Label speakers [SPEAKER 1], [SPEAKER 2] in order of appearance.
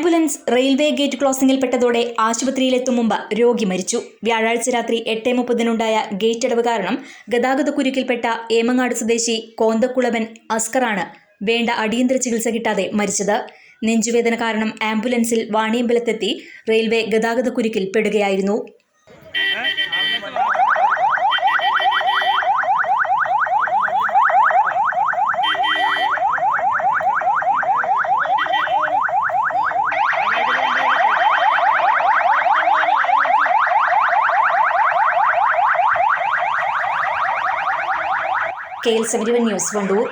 [SPEAKER 1] Ambulance railway gate ക്രോസിംഗിൽപ്പെട്ടതോടെ ആശുപത്രിയിലെത്തും മുമ്പ് രോഗി മരിച്ചു. വ്യാഴാഴ്ച രാത്രി 8:30 ഗേറ്റ് അടവ് കാരണം ഗതാഗതക്കുരുക്കിൽപ്പെട്ട ഏമങ്ങാട് സ്വദേശി കോന്തക്കുളവൻ അസ്കറാണ് വേണ്ട അടിയന്തര ചികിത്സ കിട്ടാതെ മരിച്ചത്. നെഞ്ചുവേദന കാരണം ആംബുലൻസിൽ വാണിയമ്പലത്തെത്തി റെയിൽവേ ഗതാഗതക്കുരുക്കിൽ പെടുകയായിരുന്നു. KL 71 news, Wandoor.